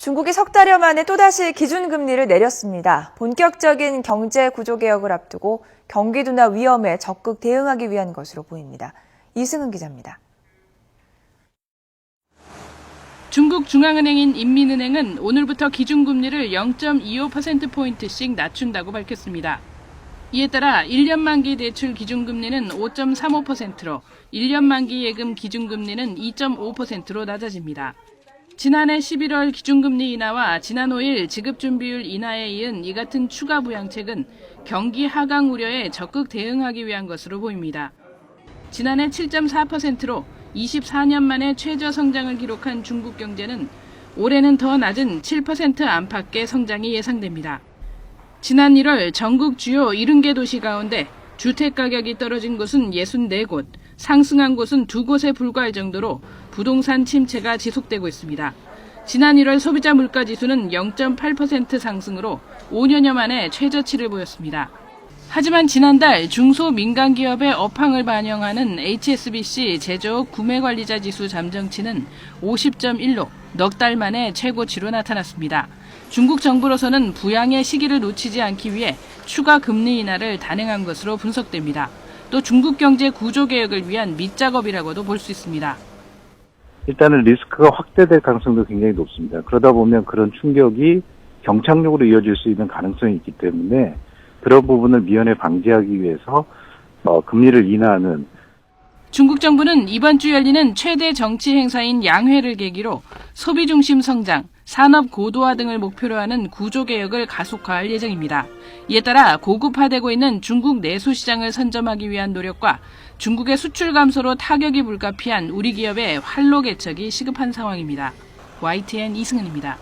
중국이 석 달여 만에 또다시 기준금리를 내렸습니다. 본격적인 경제 구조 개혁을 앞두고 경기 둔화 위험에 적극 대응하기 위한 것으로 보입니다. 이승은 기자입니다. 중국 중앙은행인 인민은행은 오늘부터 기준금리를 0.25%포인트씩 낮춘다고 밝혔습니다. 이에 따라 1년 만기 대출 기준금리는 5.35%로 1년 만기 예금 기준금리는 2.5%로 낮아집니다. 지난해 11월 기준금리 인하와 지난 5일 지급준비율 인하에 이은 이 같은 추가 부양책은 경기 하강 우려에 적극 대응하기 위한 것으로 보입니다. 지난해 7.4%로 24년 만에 최저 성장을 기록한 중국 경제는 올해는 더 낮은 7% 안팎의 성장이 예상됩니다. 지난 1월 전국 주요 70개 도시 가운데 주택 가격이 떨어진 곳은 64곳, 상승한 곳은 2곳에 불과할 정도로 부동산 침체가 지속되고 있습니다. 지난 1월 소비자 물가지수는 0.8% 상승으로 5년여 만에 최저치를 보였습니다. 하지만 지난달 중소민간기업의 업황을 반영하는 HSBC 제조업 구매관리자 지수 잠정치는 50.1로 넉 달 만에 최고치로 나타났습니다. 중국 정부로서는 부양의 시기를 놓치지 않기 위해 추가 금리 인하를 단행한 것으로 분석됩니다. 또 중국 경제 구조 개혁을 위한 밑작업이라고도 볼 수 있습니다. 일단은 리스크가 확대될 가능성도 굉장히 높습니다. 그러다 보면 그런 충격이 경착륙으로 이어질 수 있는 가능성이 있기 때문에 그런 부분을 미연에 방지하기 위해서 금리를 인하하는. 중국 정부는 이번 주 열리는 최대 정치 행사인 양회를 계기로 소비 중심 성장, 산업 고도화 등을 목표로 하는 구조 개혁을 가속화할 예정입니다. 이에 따라 고급화되고 있는 중국 내수 시장을 선점하기 위한 노력과 중국의 수출 감소로 타격이 불가피한 우리 기업의 활로 개척이 시급한 상황입니다. YTN 이승은입니다.